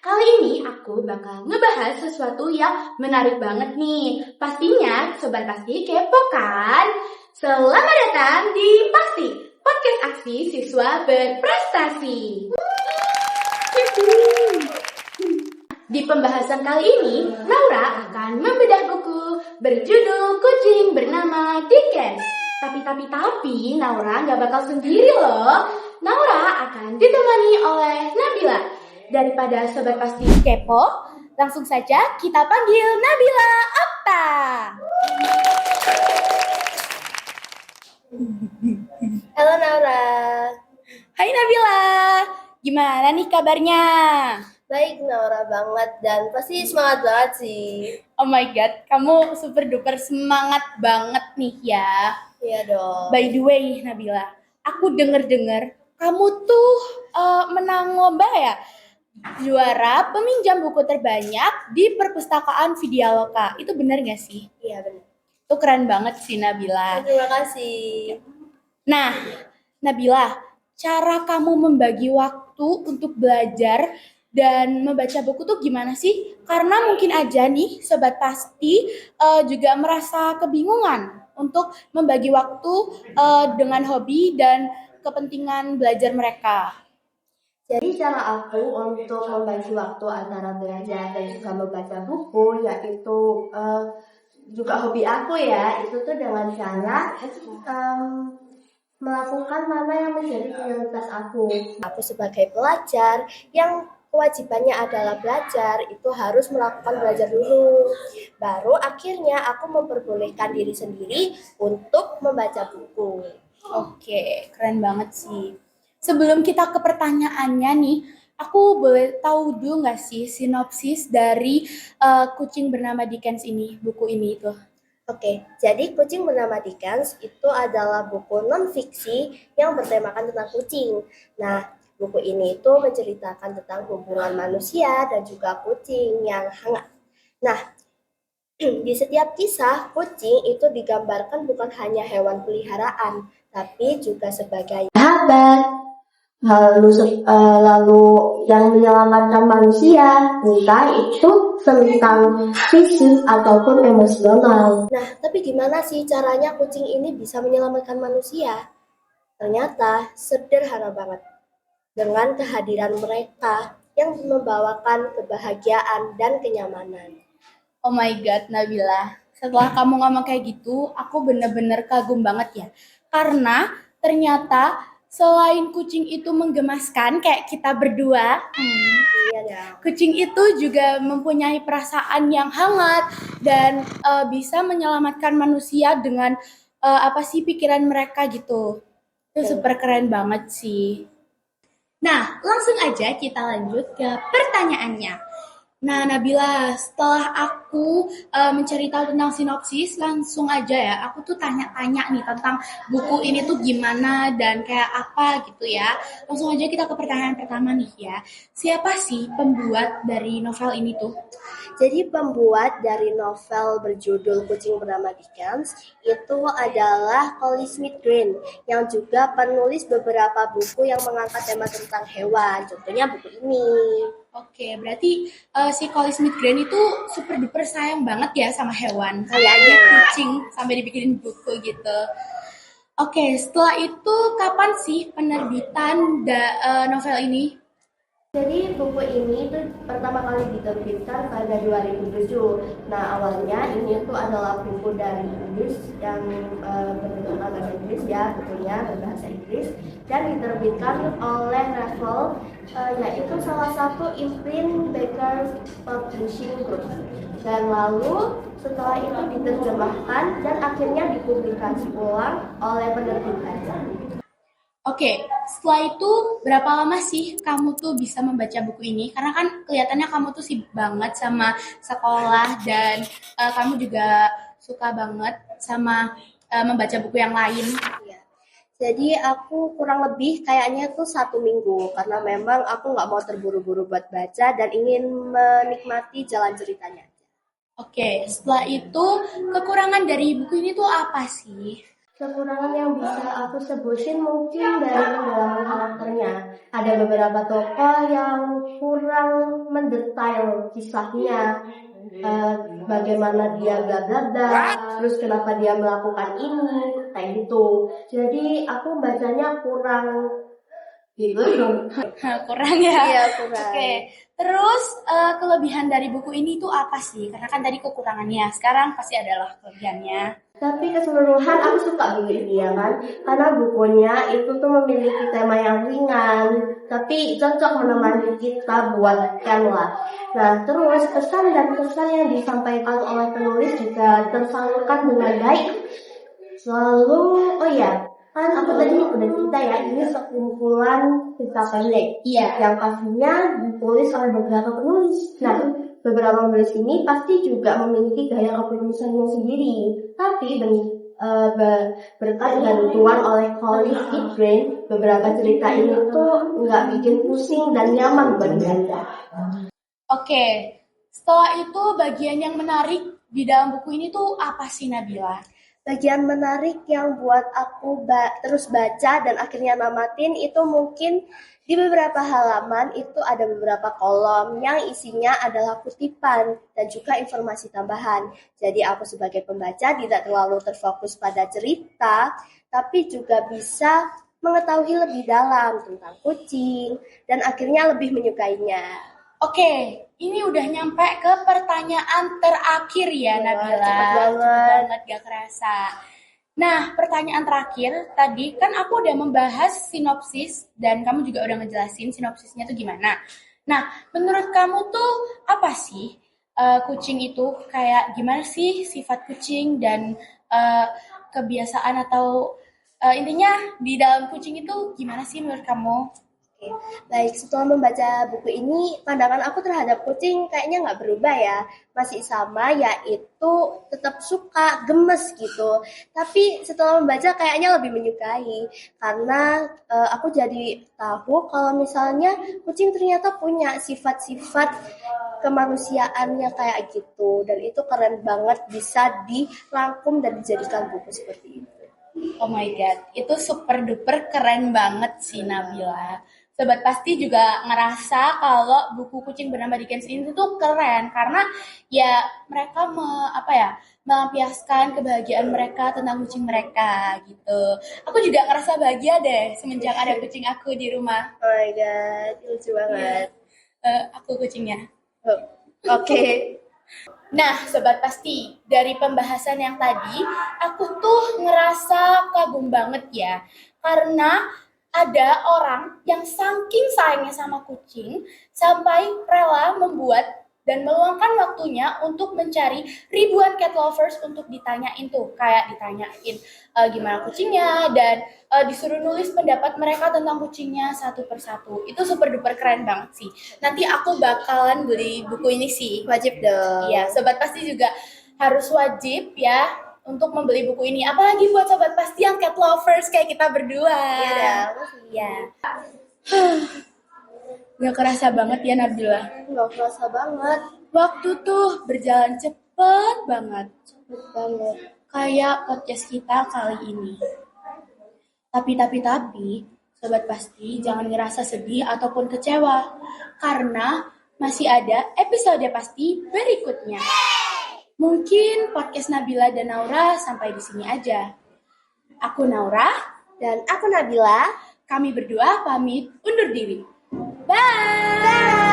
Kali ini aku bakal ngebahas sesuatu yang menarik banget nih. Pastinya Sobat Pasti kepo kan? Selamat datang di Pasti, podcast aksi siswa berprestasi. Di pembahasan kali ini, Naura akan membedah buku berjudul Kucing Bernama Dickens. Tapi, Naura nggak bakal sendiri loh. Naura akan ditemani oleh Nabila. Daripada Sobat Pasti kepo, langsung saja kita panggil Nabila Okta. Halo Naura. Hai Nabila, gimana nih kabarnya? Baik Naura banget dan pasti semangat banget sih. Oh my god, kamu super duper semangat banget nih ya. Iya dong. By the way Nabila, aku denger kamu tuh menang lomba ya? Juara peminjam buku terbanyak di perpustakaan Vidyaloka. Itu benar gak sih? Iya benar. Itu keren banget sih Nabila. Terima kasih. Nah, Nabila, cara kamu membagi waktu untuk belajar dan membaca buku tuh gimana sih? Karena mungkin aja nih Sobat Pasti juga merasa kebingungan untuk membagi waktu dengan hobi dan kepentingan belajar mereka. Jadi cara aku untuk membagi waktu antara belajar dan juga membaca buku yaitu juga hobi aku ya, itu tuh dengan cara melakukan mana yang menjadi prioritas aku. Aku sebagai pelajar yang kewajibannya adalah belajar, itu harus melakukan belajar dulu. Baru akhirnya aku memperbolehkan diri sendiri untuk membaca buku. Oke, keren banget sih. Sebelum kita ke pertanyaannya nih, aku boleh tahu dulu nggak sih sinopsis dari Kucing Bernama Dickens ini, buku ini itu? Oke, jadi Kucing Bernama Dickens itu adalah buku non-fiksi yang bertemakan tentang kucing. Nah, buku ini itu menceritakan tentang hubungan manusia dan juga kucing yang hangat. Nah, di setiap kisah, kucing itu digambarkan bukan hanya hewan peliharaan, tapi juga sebagai Sahabat, lalu yang menyelamatkan manusia, entah itu tentang fisik ataupun emosional. Nah, tapi gimana sih caranya kucing ini bisa menyelamatkan manusia? Ternyata sederhana banget. Dengan kehadiran mereka yang membawakan kebahagiaan dan kenyamanan. Oh my god, Nabila. Setelah kamu ngomong kayak gitu, aku bener-bener kagum banget ya. Karena ternyata selain kucing itu menggemaskan kayak kita berdua, Iya ya. kucing itu juga mempunyai perasaan yang hangat dan bisa menyelamatkan manusia dengan pikiran mereka gitu. Itu super keren banget sih. Nah, langsung aja kita lanjut ke pertanyaannya. Nah, Nabila, setelah aku mencari tahu tentang sinopsis, langsung aja ya, aku tuh tanya-tanya nih tentang buku ini tuh gimana dan kayak apa gitu ya. Langsung aja kita ke pertanyaan pertama nih ya. Siapa sih pembuat dari novel ini tuh? Jadi pembuat dari novel berjudul Kucing Bernama Dickens itu adalah Collie Smith Green yang juga penulis beberapa buku yang mengangkat tema tentang hewan. Contohnya buku ini. Oke, berarti si Collie Smith Green itu super duper sayang banget ya sama hewan. Kayaknya. Kucing sampai dibikinin buku gitu. Oke, setelah itu kapan sih penerbitan novel ini? Jadi buku ini tuh pertama kali diterbitkan pada 2007. Nah awalnya ini tuh adalah buku dari Inggris yang berbentuk bahasa Inggris ya, tentunya berbahasa Inggris dan diterbitkan oleh Ravel, yaitu salah satu imprint Baker Publishing Group. Dan lalu setelah itu diterjemahkan dan akhirnya dipublikasi ulang oleh penerbit baca. Oke, setelah itu berapa lama sih kamu tuh bisa membaca buku ini? Karena kan kelihatannya kamu tuh sibuk banget sama sekolah dan kamu juga suka banget sama membaca buku yang lain. Ya. Jadi aku kurang lebih kayaknya tuh 1 minggu karena memang aku nggak mau terburu-buru buat baca dan ingin menikmati jalan ceritanya. Oke, setelah itu kekurangan dari buku ini tuh apa sih? Kekurangan yang bisa aku sebutin mungkin dari pendalaman karakternya. Ada beberapa tokoh yang kurang mendetail kisahnya. Bagaimana dia bla bla bla, terus kenapa dia melakukan ini, kayak gitu. Jadi aku bacanya kurang gitu. Kurang ya? Iya, kurang. Oke. Terus kelebihan dari buku ini tuh apa sih? Karena kan tadi kekurangannya, sekarang pasti adalah kelebihannya. Tapi keseluruhan aku suka buku ini ya kan, karena bukunya itu tuh memiliki tema yang ringan, tapi cocok menemani kita buat lah. Nah, terus pesan dan kesan yang disampaikan oleh penulis juga tersalurkan dengan baik. Selalu, oh ya, kan aku tadi udah cerita ya, ini sekumpulan cerita pendek. Iya. Yang pastinya ditulis oleh beberapa penulis. Nah, beberapa penulis ini pasti juga memiliki gaya kepenulisannya sendiri. Tapi berkat bantuan oleh Colin Igrain, beberapa cerita ini tuh nggak bikin pusing dan nyaman buat dibaca. Oke. Setelah itu bagian yang menarik di dalam buku ini tuh apa sih, Nabila? Bagian menarik yang buat aku terus baca dan akhirnya namatin itu mungkin di beberapa halaman itu ada beberapa kolom yang isinya adalah kutipan dan juga informasi tambahan. Jadi aku sebagai pembaca tidak terlalu terfokus pada cerita, tapi juga bisa mengetahui lebih dalam tentang kucing dan akhirnya lebih menyukainya. Oke, ini udah nyampe ke pertanyaan terakhir ya, Nabila. Cepet Cepet banget. banget, gak kerasa. Nah, pertanyaan terakhir tadi kan aku udah membahas sinopsis dan kamu juga udah ngejelasin sinopsisnya tuh gimana. Nah, menurut kamu tuh apa sih kucing itu? Kayak gimana sih sifat kucing dan kebiasaan atau intinya di dalam kucing itu gimana sih menurut kamu? Oke, baik, setelah membaca buku ini, pandangan aku terhadap kucing kayaknya nggak berubah ya. Masih sama, yaitu tetap suka, gemes gitu. Tapi setelah membaca kayaknya lebih menyukai. Karena aku jadi tahu kalau misalnya kucing ternyata punya sifat-sifat kemanusiaannya kayak gitu. Dan itu keren banget bisa dirangkum dan dijadikan buku seperti itu. Oh my god, itu super duper keren banget sih Nabila. Sobat pasti juga ngerasa kalau buku Kucing Bernama Dickens ini tuh keren karena ya mereka melampiaskan kebahagiaan mereka tentang kucing mereka gitu. Aku juga ngerasa bahagia deh semenjak ada kucing aku di rumah. Oh my god, lucu banget. Aku kucingnya. Oh, oke. Nah, Sobat Pasti, dari pembahasan yang tadi, aku tuh ngerasa kagum banget ya. Karena ada orang yang saking sayangnya sama kucing, sampai rela membuat dan meluangkan waktunya untuk mencari ribuan cat lovers untuk ditanyain tuh. Kayak ditanyain gimana kucingnya, dan disuruh nulis pendapat mereka tentang kucingnya satu persatu. Itu super duper keren banget sih. Nanti aku bakalan beli buku ini sih. Wajib dong. Iya, Sobat Pasti juga harus wajib ya untuk membeli buku ini. Apalagi buat Sobat Pasti yang cat lovers kayak kita berdua. Iya dong. Iya. Gak kerasa banget ya Nabila. Nggak kerasa banget. Waktu tuh berjalan cepet banget. Cepet banget. Kayak podcast kita kali ini. Tapi, Sobat Pasti jangan ngerasa sedih ataupun kecewa. Karena masih ada episode pasti berikutnya. Mungkin podcast Nabila dan Naura sampai di sini aja. Aku Naura. Dan aku Nabila. Kami berdua pamit undur diri. Bye!